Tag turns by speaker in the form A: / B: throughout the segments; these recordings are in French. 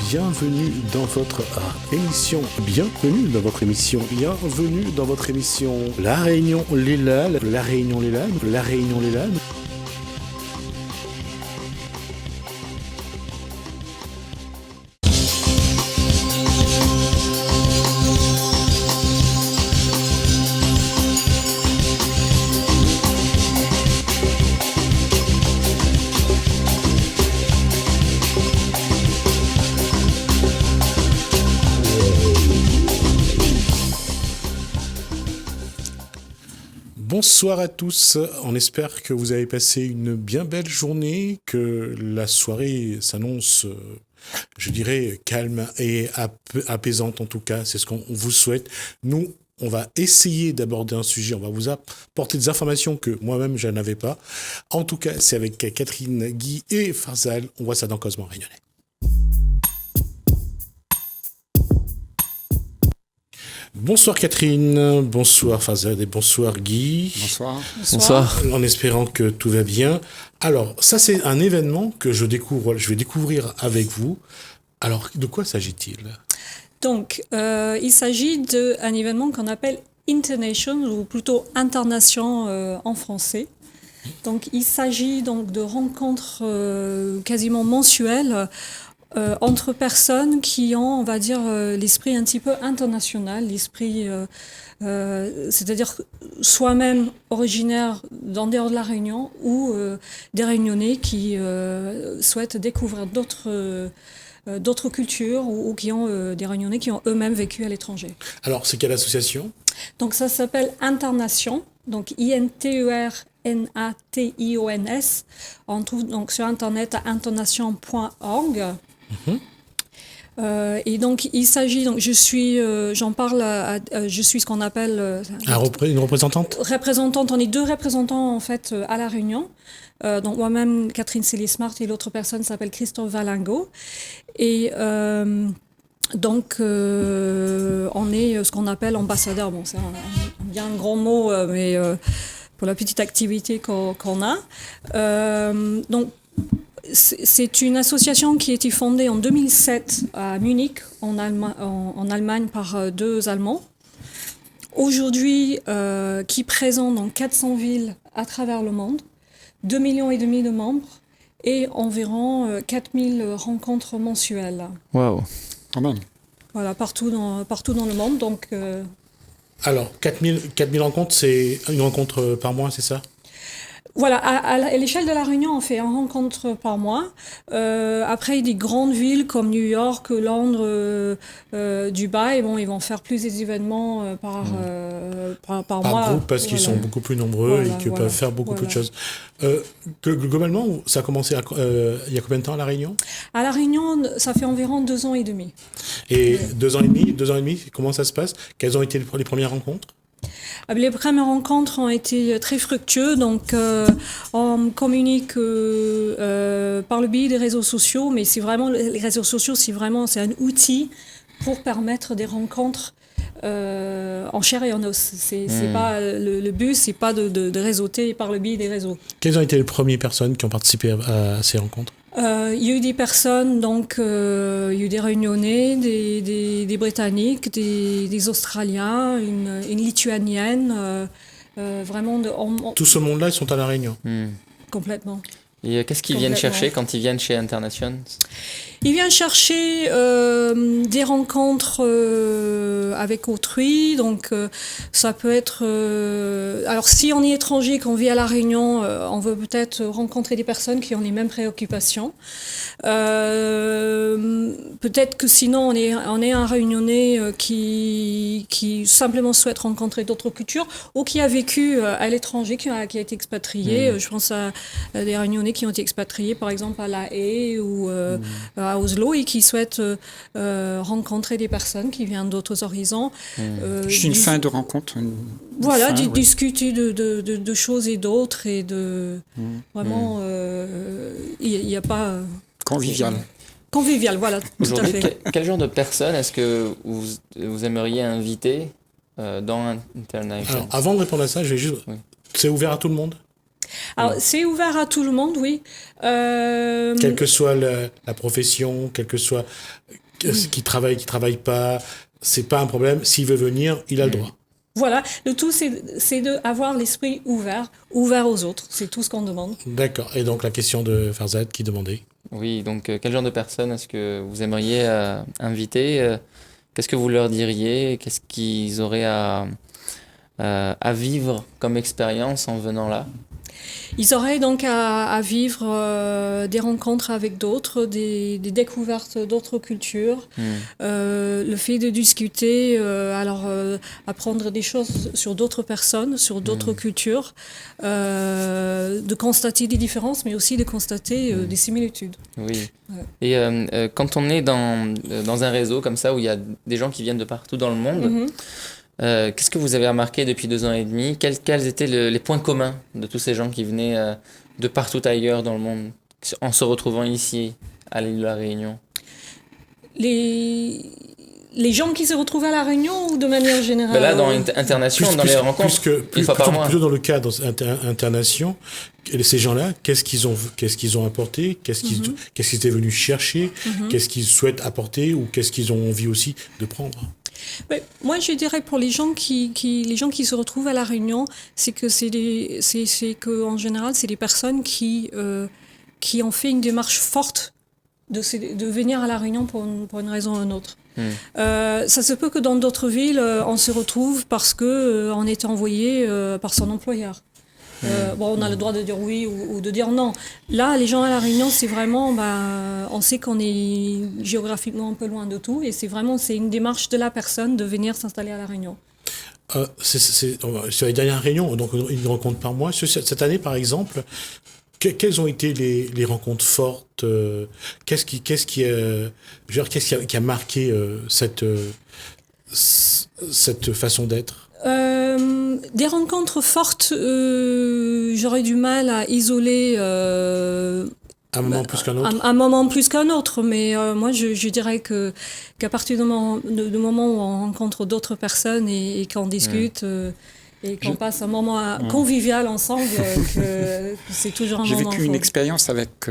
A: bienvenue dans votre émission, bienvenue dans votre émission, bienvenue dans votre émission La Réunion Lélane, La Réunion Lélane, La Réunion Lélane. Bonsoir à tous, on espère que vous avez passé une bien belle journée, que la soirée s'annonce, je dirais, calme et apaisante en tout cas, c'est ce qu'on vous souhaite. Nous, on va essayer d'aborder un sujet, on va vous apporter des informations que moi-même je n'avais pas. En tout cas, c'est avec Catherine, Guy et Farzal, on voit ça dans Cosmo Réunionnais. Bonsoir Catherine, bonsoir Fazad et bonsoir Guy.
B: Bonsoir.
C: Bonsoir.
A: En espérant que tout va bien. Alors, ça c'est un événement que je vais découvrir avec vous. Alors, de quoi s'agit-il ?
C: Donc, il s'agit d'un événement qu'on appelle Internation, ou plutôt Internation en français. Donc, il s'agit donc de rencontres quasiment mensuelles entre personnes qui ont, on va dire, l'esprit un petit peu international, l'esprit, c'est-à-dire soi-même originaire d'en dehors de la Réunion ou des Réunionnais qui souhaitent découvrir d'autres cultures ou qui ont des Réunionnais qui ont eux-mêmes vécu à l'étranger.
A: Alors, c'est quelle association ?
C: Donc, ça s'appelle Internation, donc INTERNATIONS. On trouve donc sur Internet à internation.org. Et donc, il s'agit, donc je suis ce qu'on appelle
A: une représentante.
C: On est deux représentants en fait à la Réunion. Donc moi-même, Catherine Célie-Smart, et l'autre personne s'appelle Christophe Valingo. Et donc on est ce qu'on appelle ambassadeur. Bon, c'est bien un grand mot, mais pour la petite activité qu'on a. Donc c'est une association qui a été fondée en 2007 à Munich, en Allemagne, par deux Allemands. Aujourd'hui, qui est présent dans 400 villes à travers le monde, 2,5 millions de membres et environ 4000 rencontres mensuelles.
B: Waouh, quand même.
C: Voilà, partout dans le monde. Donc,
A: Alors, 4000 rencontres, c'est une rencontre par mois, c'est ça ?
C: Voilà, à l'échelle de la Réunion, on fait une rencontre par mois. Après, il y a des grandes villes comme New York, Londres, Dubaï, bon, ils vont faire plus des événements par mois.
A: Par groupe, parce qu'ils sont beaucoup plus nombreux et qu'ils peuvent faire beaucoup plus de choses. Globalement, ça a commencé il y a combien de temps à La Réunion ?
C: À La Réunion, ça fait environ 2 ans et demi.
A: Et 2 ans et demi, comment ça se passe ? Quelles ont été les premières rencontres ?
C: Les premières rencontres ont été très fructueuses, donc on communique par le biais des réseaux sociaux, mais c'est vraiment les réseaux sociaux, c'est un outil pour permettre des rencontres en chair et en os. C'est pas le but, c'est pas de réseauter par le biais des réseaux.
A: Quelles ont été les premières personnes qui ont participé à ces rencontres ?
C: Il y a eu des personnes, donc il y a eu des Réunionnais, des Britanniques, des Australiens, une Lituanienne, vraiment
A: Tout ce monde-là, ils sont à La Réunion.
C: Complètement.
B: Et qu'est-ce qu'ils viennent chercher quand ils viennent chez Internation ?
C: Ils viennent chercher des rencontres avec autrui, donc ça peut être... alors si on est étranger, qu'on vit à La Réunion, on veut peut-être rencontrer des personnes qui ont les mêmes préoccupations. Peut-être que sinon on est un Réunionnais qui simplement souhaite rencontrer d'autres cultures ou qui a vécu à l'étranger, qui a été expatrié. Je pense à des Réunionnais qui ont été expatriés par exemple à La Haye ou à Oslo et qui souhaitent rencontrer des personnes qui viennent d'autres horizons.
D: Juste une fin de rencontre.
C: Voilà, discuter de choses et d'autres et de... Vraiment, il n'y a pas...
D: Convivial.
C: Convivial, voilà, tout à fait.
B: Quel genre de personnes est-ce que vous aimeriez inviter dans Internation ?
A: Alors, avant de répondre à ça, je vais juste...
B: Oui.
A: C'est ouvert à tout le monde ?
C: Alors, c'est ouvert à tout le monde, oui.
A: Quelle que soit la profession, quel que soit qui travaille pas, c'est pas un problème. S'il veut venir, il a le droit.
C: Voilà, le tout, c'est d'avoir l'esprit ouvert aux autres. C'est tout ce qu'on demande.
A: D'accord. Et donc, la question de Farzad qui demandait.
B: Oui, donc quel genre de personnes est-ce que vous aimeriez inviter Qu'est-ce que vous leur diriez? Qu'est-ce qu'ils auraient à vivre comme expérience en venant là?
C: Ils auraient donc à vivre des rencontres avec d'autres, des découvertes d'autres cultures, le fait de discuter, apprendre des choses sur d'autres personnes, sur d'autres cultures, de constater des différences, mais aussi de constater des similitudes.
B: Oui.
C: Ouais.
B: Et quand on est dans un réseau comme ça, où il y a des gens qui viennent de partout dans le monde, qu'est-ce que vous avez remarqué depuis 2 ans et demi? Quels étaient les points communs de tous ces gens qui venaient de partout ailleurs dans le monde, en se retrouvant ici, à l'île de la Réunion?
C: Les gens qui se retrouvent à La Réunion ou de manière générale?
B: Ben là, dans Internation, dans les rencontres, une fois par mois.
A: Plutôt dans le cadre Internation, ces gens-là, qu'est-ce qu'ils ont apporté, qu'est-ce qu'ils étaient venus chercher, qu'est-ce qu'ils souhaitent apporter ou qu'est-ce qu'ils ont envie aussi de prendre?
C: Mais moi, je dirais pour les gens qui se retrouvent à La Réunion, c'est que en général, c'est des personnes qui ont fait une démarche forte de venir à La Réunion pour une raison ou une autre. Ça se peut que dans d'autres villes, on se retrouve parce que on est envoyé par son employeur. On a le droit de dire oui ou de dire non. Là, les gens à La Réunion, c'est vraiment, on sait qu'on est géographiquement un peu loin de tout, et c'est une démarche de la personne de venir s'installer à La Réunion.
A: Sur les dernières réunions, donc une rencontre par mois. Cette année, par exemple, quelles ont été les rencontres fortes? Qu'est-ce qui a marqué cette façon d'être?
C: Des rencontres fortes, j'aurais du mal à isoler
A: un moment plus qu'un autre.
C: Un moment plus qu'un autre, mais moi je dirais qu'à partir du moment où on rencontre d'autres personnes et qu'on discute et qu'on passe un moment convivial ensemble, que c'est toujours un moment fort.
D: J'ai vécu une expérience avec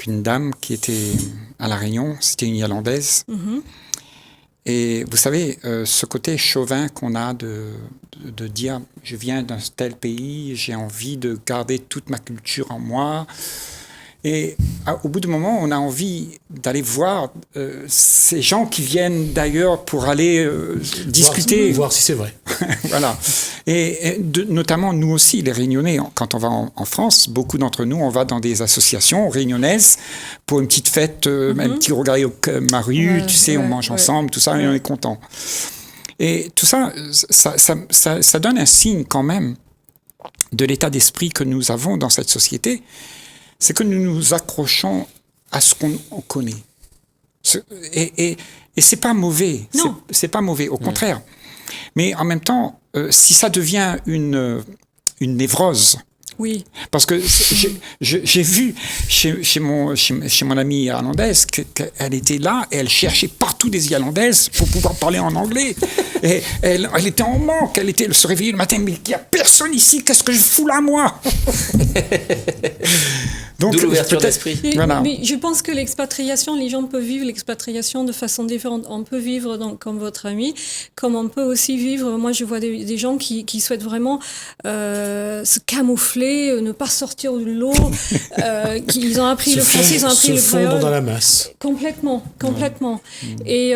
D: une dame qui était à La Réunion, c'était une Irlandaise. Et vous savez, ce côté chauvin qu'on a de dire « je viens d'un tel pays, j'ai envie de garder toute ma culture en moi ». Et au bout d'un moment, on a envie d'aller voir ces gens qui viennent d'ailleurs pour aller discuter.
A: Voir si c'est vrai.
D: Voilà. Et notamment, nous aussi, les Réunionnais, quand on va en France, beaucoup d'entre nous, on va dans des associations réunionnaises pour une petite fête, un petit regard au Maru, on mange ensemble, tout ça, et on est content. Et tout ça, ça donne un signe quand même de l'état d'esprit que nous avons dans cette société. C'est que nous nous accrochons à ce qu'on connaît. Et c'est pas mauvais.
C: Non.
D: C'est pas mauvais, au contraire. Mais en même temps, si ça devient une névrose,
C: oui.
D: Parce que j'ai vu chez mon amie irlandaise qu'elle était là et elle cherchait partout des Irlandaises pour pouvoir parler en anglais. Et elle était en manque. Elle se réveillait le matin, mais il n'y a personne ici, qu'est-ce que je fous là, moi?
B: Donc, d'où l'ouverture d'esprit.
C: Voilà. Mais je pense que l'expatriation, les gens peuvent vivre l'expatriation de façon différente. On peut vivre comme votre ami, comme on peut aussi vivre. Moi, je vois des gens qui souhaitent vraiment se camoufler, ne pas sortir de l'eau. Ils ont appris le français, ils ont appris le créole.
A: Se fondre dans la masse.
C: Complètement. Et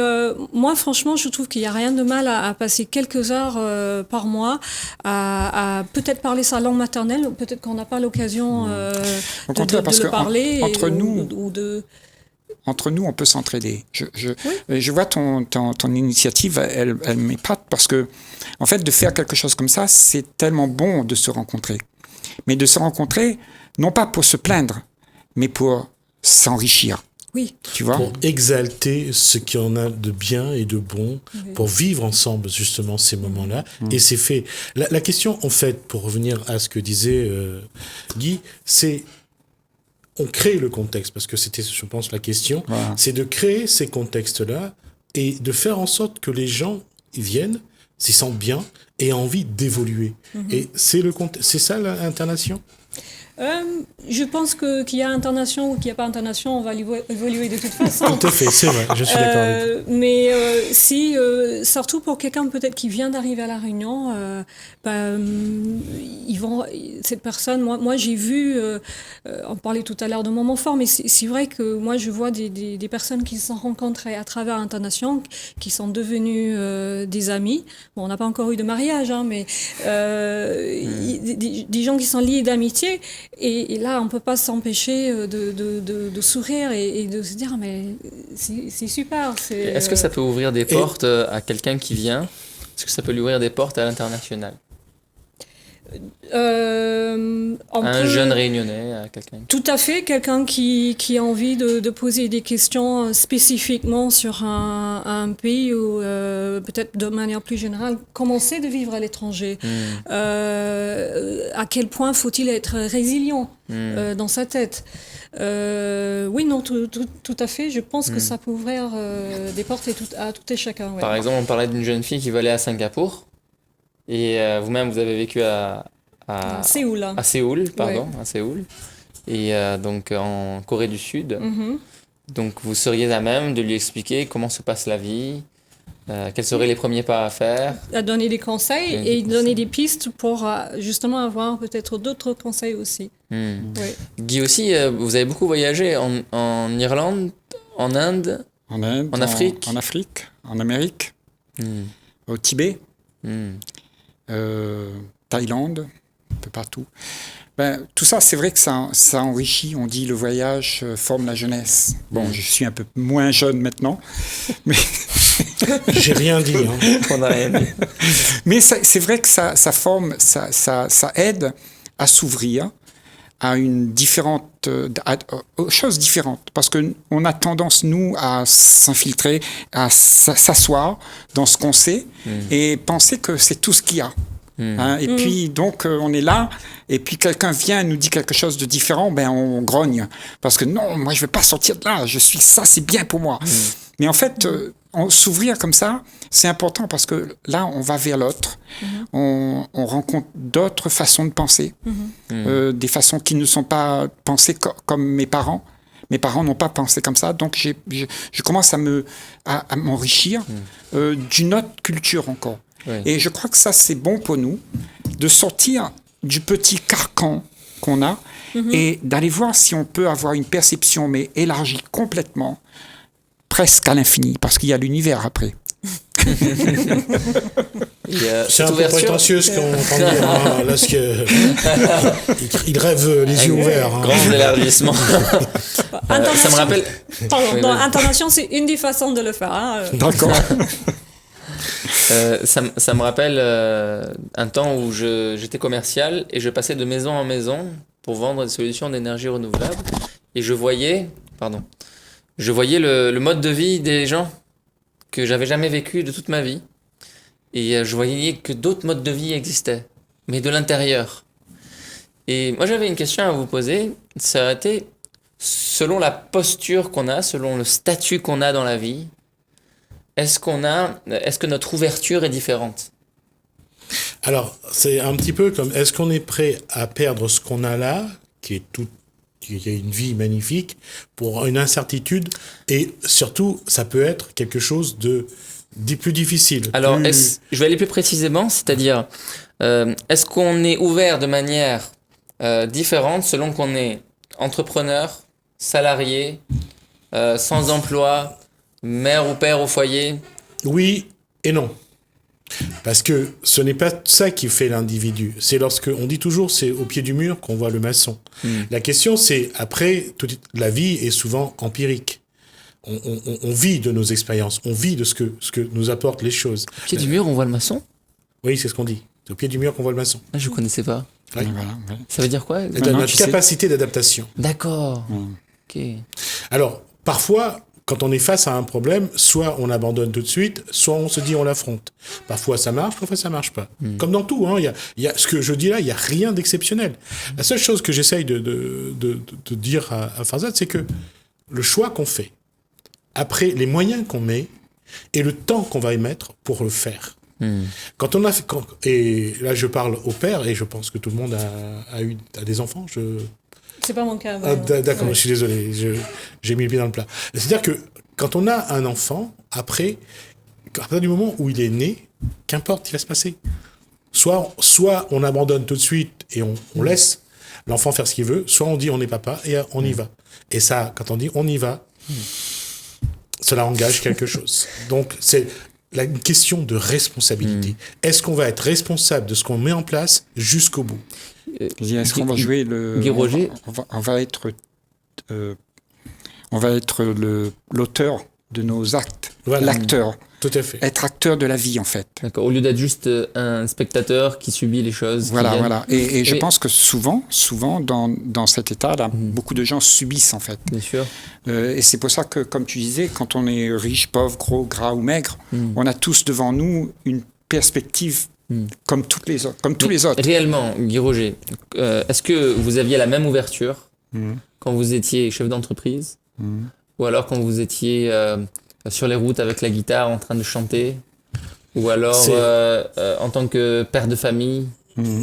C: moi, franchement, je trouve qu'il n'y a rien de mal à passer quelques heures par mois à peut-être parler sa langue maternelle. Peut-être qu'on n'a pas l'occasion de le parler.
D: Entre nous, on peut s'entraider. Je vois ton initiative, elle m'épate parce que, en fait, de faire quelque chose comme ça, c'est tellement bon de se rencontrer. Mais de se rencontrer, non pas pour se plaindre, mais pour s'enrichir.
C: Oui.
D: Tu vois?
A: Pour exalter ce qu'il y en a de bien et de bon, pour vivre ensemble justement ces moments-là. Et c'est fait. La question, en fait, pour revenir à ce que disait Guy, c'est on crée le contexte, parce que c'était, je pense, la question, c'est de créer ces contextes-là et de faire en sorte que les gens viennent, s'y sentent bien et aient envie d'évoluer. Et c'est ça l'internation?
C: Je pense qu'il y a internation ou qu'il n'y a pas internation, on va évoluer de toute façon.
A: Tout à fait, c'est vrai, je suis d'accord avec vous.
C: Mais surtout pour quelqu'un peut-être qui vient d'arriver à La Réunion, cette personne, moi j'ai vu, on parlait tout à l'heure de moments forts, mais c'est vrai que moi je vois des personnes qui se sont rencontrées à travers Internation, qui sont devenues des amis. Bon, on n'a pas encore eu de mariage, hein, mais des gens qui sont liés d'amitié. Et là, on ne peut pas s'empêcher de sourire et de se dire, mais c'est super.
B: Est-ce que ça peut ouvrir des portes à quelqu'un qui vient? Est-ce que ça peut lui ouvrir des portes à l'international? À un jeune réunionnais, à quelqu'un.
C: Tout à fait, quelqu'un qui a envie de poser des questions spécifiquement sur un pays ou peut-être de manière plus générale, comment c'est de vivre à l'étranger? À quel point faut-il être résilient dans sa tête? Oui, non, tout à fait. Je pense que ça peut ouvrir des portes à tout et chacun. Ouais.
B: Par exemple, on parlait d'une jeune fille qui veut aller à Singapour. Et vous-même, vous avez vécu à
C: Séoul.
B: À Séoul, pardon,
C: Ouais.
B: à Séoul. Et donc en Corée du Sud. Donc vous seriez à même de lui expliquer comment se passe la vie, quels seraient les premiers pas à faire.
C: À donner des conseils et donner des pistes pour justement avoir peut-être d'autres conseils aussi. Ouais.
B: Guy aussi, vous avez beaucoup voyagé en Irlande, en Inde,
D: En Inde,
B: en Afrique.
D: En Afrique, en Amérique, au Tibet. Thaïlande, un peu partout. Tout ça, c'est vrai que ça enrichit. On dit le voyage forme la jeunesse. Bon, je suis un peu moins jeune maintenant, mais
A: J'ai rien dit. Hein.
B: On a rien dit.
D: mais c'est vrai que ça forme, ça aide à s'ouvrir à aux choses différentes, parce que on a tendance nous à s'infiltrer, à s'asseoir dans ce qu'on sait et penser que c'est tout ce qu'il y a. Hein, et puis donc on est là et puis quelqu'un vient et nous dit quelque chose de différent, on grogne parce que non, moi je vais pas sortir de là, je suis ça, c'est bien pour moi. Mais en fait s'ouvrir comme ça, c'est important parce que là on va vers l'autre, on rencontre d'autres façons de penser, des façons qui ne sont pas pensées comme mes parents. Mes parents n'ont pas pensé comme ça, donc je commence à m'enrichir d'une autre culture encore.
B: Oui.
D: Et je crois que ça, c'est bon pour nous de sortir du petit carcan qu'on a et d'aller voir si on peut avoir une perception, mais élargie complètement, presque à l'infini, parce qu'il y a l'univers après.
A: C'est un peu prétentieux ce qu'on entend dire. Hein, là, il rêve les yeux ouverts. Hein.
B: Grand élargissement. Ça me rappelle...
C: Pardon,
B: Oui,
C: dans
B: vas-y.
C: Internation, c'est une des façons de le faire. Hein.
D: D'accord.
B: Ça me rappelle un temps où j'étais commercial et je passais de maison en maison pour vendre des solutions d'énergie renouvelable et je voyais le mode de vie des gens que j'avais jamais vécu de toute ma vie et je voyais que d'autres modes de vie existaient, mais de l'intérieur. Et moi j'avais une question à vous poser, ça aurait été selon la posture qu'on a, selon le statut qu'on a dans la vie, est-ce que notre ouverture est différente?
A: Alors, c'est un petit peu comme, est-ce qu'on est prêt à perdre ce qu'on a là, qui est une vie magnifique, pour une incertitude, et surtout, ça peut être quelque chose de plus difficile.
B: Alors, je vais aller plus précisément, c'est-à-dire, est-ce qu'on est ouvert de manière différente selon qu'on est entrepreneur, salarié, sans emploi, mère ou père au foyer?
A: Oui et non. Parce que ce n'est pas ça qui fait l'individu. C'est on dit toujours, c'est au pied du mur qu'on voit le maçon. La question, c'est, après, la vie est souvent empirique. On vit de nos expériences, on vit de ce que nous apportent les choses.
B: Au pied du mur, on voit le maçon?
A: Oui, c'est ce qu'on dit. C'est au pied du mur qu'on voit le maçon.
B: Ah, je ne connaissais pas.
A: Ouais.
D: Voilà, ouais.
B: Ça veut dire quoi?
A: C'est
D: Maintenant,
A: notre
D: tu sais.
A: capacité d'adaptation.
B: D'accord. Ok.
A: Alors, parfois, quand on est face à un problème, soit on abandonne tout de suite, soit on se dit on l'affronte. Parfois ça marche, parfois ça marche pas. Comme dans tout, hein, il y a ce que je dis là, il y a rien d'exceptionnel. La seule chose que j'essaye de dire à Farzad, c'est que le choix qu'on fait, après les moyens qu'on met et le temps qu'on va y mettre pour le faire. Quand on a fait, et là je parle au père, et je pense que tout le monde a des enfants.
C: C'est pas mon cas.
A: D'accord, je suis désolé, j'ai mis le pied dans le plat. C'est-à-dire que quand on a un enfant, après, à partir du moment où il est né, qu'importe, il va se passer. Soit on abandonne tout de suite et on laisse l'enfant faire ce qu'il veut, soit on dit on est papa et on y va. Et ça, quand on dit on y va, cela engage quelque chose. Donc c'est une question de responsabilité. Est-ce qu'on va être responsable de ce qu'on met en place jusqu'au bout?
D: Est-ce qu'on va jouer
B: Guy Roger,
D: on va être l'auteur de nos actes,
A: Voilà.
D: l'acteur.
A: Tout à fait.
D: Être acteur de la vie, en fait.
B: d'accord, au lieu d'être juste un spectateur qui subit les choses.
D: Voilà. Et je pense que souvent, dans cet état-là, beaucoup de gens subissent, en fait.
B: Bien sûr.
D: Et c'est pour ça que, comme tu disais, quand on est riche, pauvre, gros, gras ou maigre, on a tous devant nous une perspective comme tous les autres.
B: Réellement, Guy Roger, est-ce que vous aviez la même ouverture quand vous étiez chef d'entreprise ou alors quand vous étiez sur les routes avec la guitare en train de chanter, ou alors en tant que père de famille?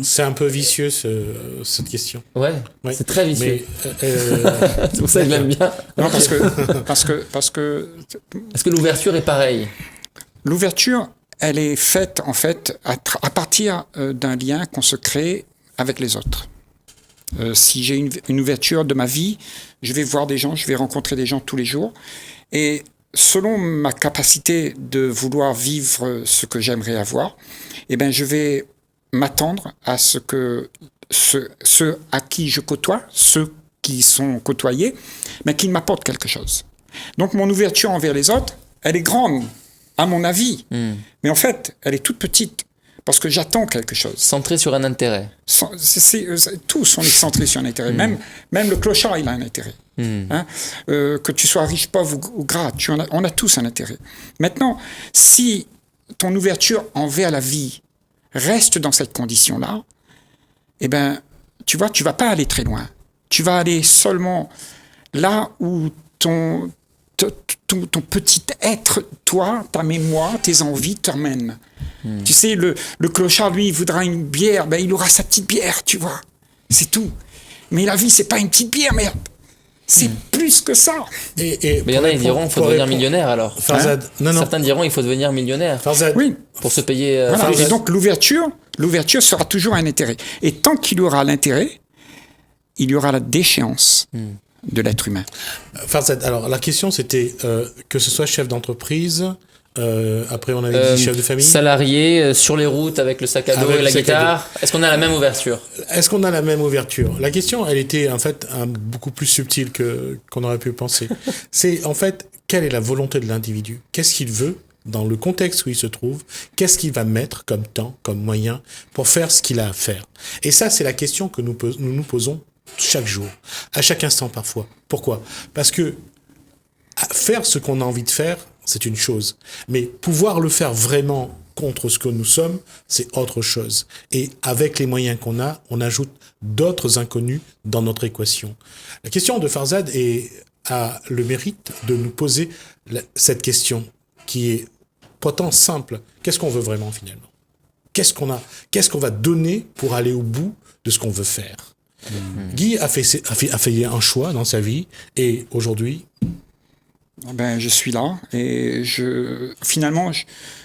A: C'est un peu vicieux cette question.
B: Ouais, c'est très vicieux. C'est pour ça que je l'aime bien.
D: Non, parce que
B: Est-ce que l'ouverture est pareille?
D: l'ouverture, elle est faite en fait à partir d'un lien qu'on se crée avec les autres. Si j'ai une ouverture de ma vie, je vais voir des gens, je vais rencontrer des gens tous les jours, et selon ma capacité de vouloir vivre ce que j'aimerais avoir, eh ben je vais m'attendre à ce que ceux à qui je côtoie, ceux qui sont côtoyés, mais qui m'apportent quelque chose. Donc mon ouverture envers les autres, elle est grande, à mon avis, mais en fait, elle est toute petite, parce que j'attends quelque chose.
B: Centré sur un intérêt.
D: Tous on est centrés sur un intérêt. Même le clochard, il a un intérêt. Hein? Que tu sois riche, pauvre ou gras, on a tous un intérêt. Maintenant, si ton ouverture envers la vie reste dans cette condition-là, eh ben, tu vois, tu vas pas aller très loin. Tu vas aller seulement là où ton petit être, toi, ta mémoire, tes envies t'emmènent. Tu sais, le clochard, lui, il voudra une bière, ben, il aura sa petite bière, tu vois. C'est tout. Mais la vie, c'est pas une petite bière, merde. C'est plus que ça.
B: Mais il y en a, ils diront, il faut devenir millionnaire alors.
A: Farzad, non.
B: Certains diront, il faut devenir millionnaire.
A: Farzad,
D: Oui.
B: Pour se payer.
D: Voilà. Et donc, l'ouverture sera toujours un intérêt. Et tant qu'il y aura l'intérêt, il y aura la déchéance de l'être humain.
A: Farzad, alors la question c'était que ce soit chef d'entreprise, après on avait dit chef de famille.
B: Salarié, sur les routes avec le sac à dos
A: Avec
B: et
A: le
B: la
A: sac à
B: guitare. Est-ce qu'on a la même ouverture?
A: Est-ce qu'on a la même ouverture? La question, elle était en fait beaucoup plus subtile qu'on aurait pu penser. C'est en fait, quelle est la volonté de l'individu? Qu'est-ce qu'il veut dans le contexte où il se trouve? Qu'est-ce qu'il va mettre comme temps, comme moyen pour faire ce qu'il a à faire? Et ça, c'est la question que nous nous posons chaque jour, à chaque instant parfois. Pourquoi? Parce que faire ce qu'on a envie de faire, c'est une chose. Mais pouvoir le faire vraiment contre ce que nous sommes, c'est autre chose. Et avec les moyens qu'on a, on ajoute d'autres inconnus dans notre équation. La question de Farzad a le mérite de nous poser cette question qui est pourtant simple. Qu'est-ce qu'on veut vraiment finalement? Qu'est-ce qu'on va donner pour aller au bout de ce qu'on veut faire? Guy a fait un choix dans sa vie et aujourd'hui...
D: Ben, je suis là et finalement,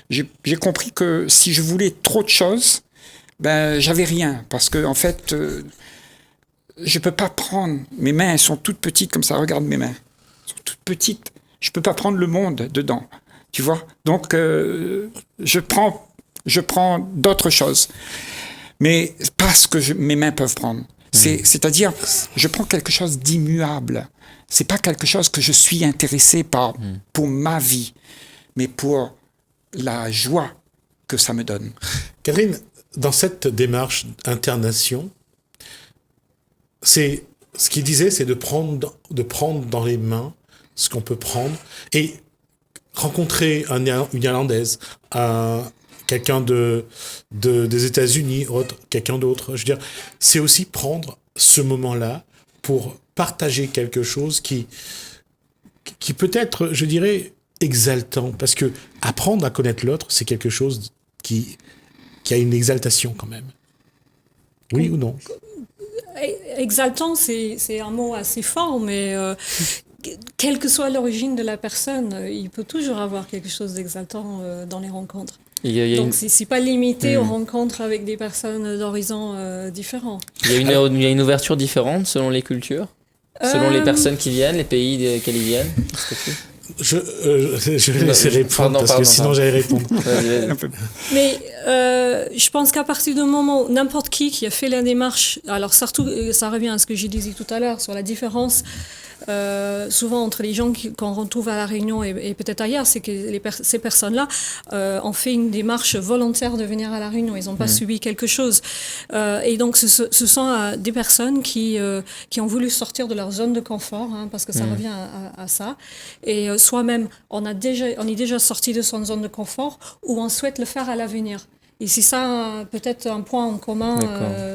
D: j'ai compris que si je voulais trop de choses, ben, j'avais rien. Parce que, en fait, je peux pas prendre. Mes mains, elles sont toutes petites comme ça. Regarde mes mains. Elles sont toutes petites. Je peux pas prendre le monde dedans. Tu vois? Donc, je prends d'autres choses. Mais pas ce que mes mains peuvent prendre. C'est-à-dire, je prends quelque chose d'immuable. C'est pas quelque chose que je suis intéressé par pour ma vie, mais pour la joie que ça me donne.
A: Catherine, dans cette démarche internation, c'est ce qu'il disait, c'est de prendre dans les mains ce qu'on peut prendre et rencontrer une Irlandaise, quelqu'un des États-Unis, quelqu'un d'autre. Je veux dire, c'est aussi prendre ce moment-là pour partager quelque chose qui peut être, je dirais, exaltant. Parce que apprendre à connaître l'autre, c'est quelque chose qui a une exaltation quand même. Oui ou non?
C: Exaltant, c'est un mot assez fort, mais quelle que soit l'origine de la personne, il peut toujours avoir quelque chose d'exaltant dans les rencontres. Donc, c'est pas limité aux rencontres avec des personnes d'horizons différents.
B: Il y a une ouverture différente selon les cultures, selon les personnes qui viennent, les pays desquels ils viennent.
A: Je vais laisser répondre parce que sinon j'allais répondre.
C: Mais je pense qu'à partir du moment où n'importe qui a fait la démarche, alors surtout ça revient à ce que j'ai dit tout à l'heure sur la différence souvent entre les gens qu'on retrouve à La Réunion et peut-être ailleurs, c'est que ces personnes-là ont fait une démarche volontaire de venir à La Réunion. Ils n'ont pas subi quelque chose. Et donc, ce sont des personnes qui ont voulu sortir de leur zone de confort, parce que ça revient à ça. Et soi-même, on est déjà sorti de son zone de confort ou on souhaite le faire à l'avenir. Et c'est ça peut-être un point en commun.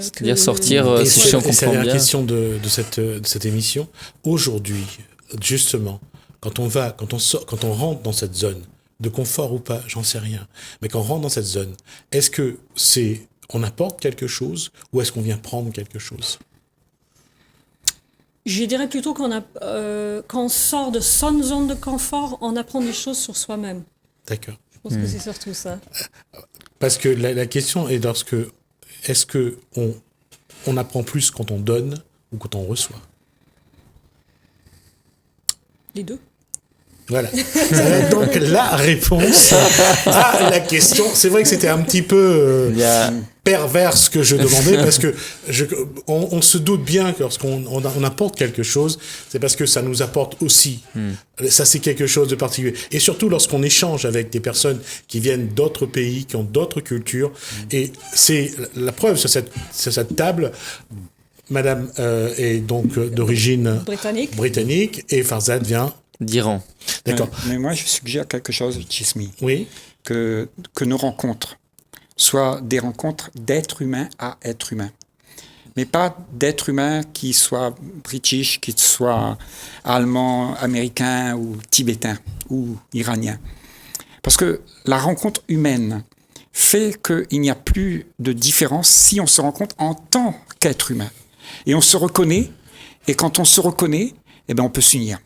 B: C'est-à-dire sortir, si je comprends bien.
A: C'est la question de cette émission. Aujourd'hui, justement, quand on rentre dans cette zone, de confort ou pas, j'en sais rien, mais quand on rentre dans cette zone, est-ce que on apporte quelque chose ou est-ce qu'on vient prendre quelque chose?
C: Je dirais plutôt quand on sort de son zone de confort, on apprend des choses sur soi-même.
A: D'accord.
C: Je pense que c'est surtout ça.
A: Parce que la question est est-ce que on apprend plus quand on donne ou quand on reçoit?
C: Les deux.
A: Voilà. Ça va être donc la réponse à la question. C'est vrai que c'était un petit peu pervers ce que je demandais parce que on se doute bien que lorsqu'on apporte quelque chose, c'est parce que ça nous apporte aussi. Ça, c'est quelque chose de particulier. Et surtout lorsqu'on échange avec des personnes qui viennent d'autres pays, qui ont d'autres cultures. Et c'est la preuve sur cette table. Madame est donc d'origine britannique et Farzad vient
B: d'Iran.
A: D'accord.
D: Mais moi, je suggère quelque chose, Chismi.
A: Oui.
D: Que nos rencontres soient des rencontres d'être humain à être humain. Mais pas d'être humain qui soit british, qui soit allemand, américain ou tibétain ou iranien. Parce que la rencontre humaine fait qu'il n'y a plus de différence si on se rencontre en tant qu'être humain. Et on se reconnaît, et quand on se reconnaît, eh ben on peut s'unir.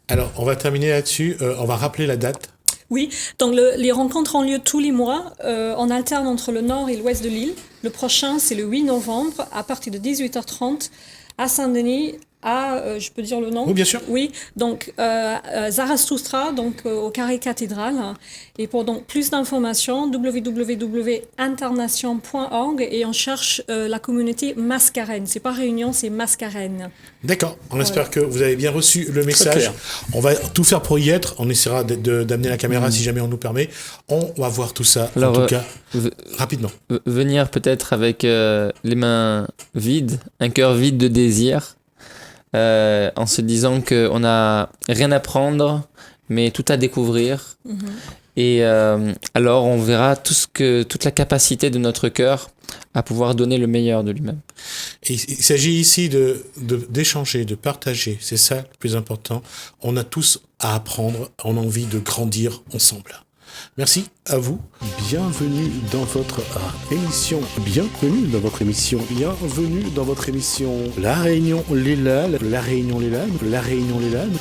A: Alors, on va terminer là-dessus. On va rappeler la date.
C: Oui, donc les rencontres ont lieu tous les mois. On alterne entre le nord et l'ouest de l'île. Le prochain, c'est le 8 novembre, à partir de 18h30, à Saint-Denis, je peux dire le nom?
A: Oui, bien sûr.
C: Oui, donc Zarathustra, donc au Carré Cathédrale. Et pour donc plus d'informations, www.internation.org et on cherche la communauté Mascarène. C'est pas Réunion, c'est Mascarène.
A: D'accord. On espère que vous avez bien reçu le message. On va tout faire pour y être. On essaiera d'amener la caméra si jamais on nous permet. On va voir tout ça, en tout cas, rapidement.
B: Venir peut-être avec les mains vides, un cœur vide de désir. En se disant qu'on n'a rien à prendre, mais tout à découvrir. Et alors, on verra toute la capacité de notre cœur à pouvoir donner le meilleur de lui-même.
A: Et il s'agit ici d'échanger, de partager. C'est ça le plus important. On a tous à apprendre, on a envie de grandir ensemble. Merci à vous. Bienvenue dans votre émission. Bienvenue dans votre émission. Bienvenue dans votre émission. La Réunion Lélane. La Réunion Lélane. La Réunion Lélane.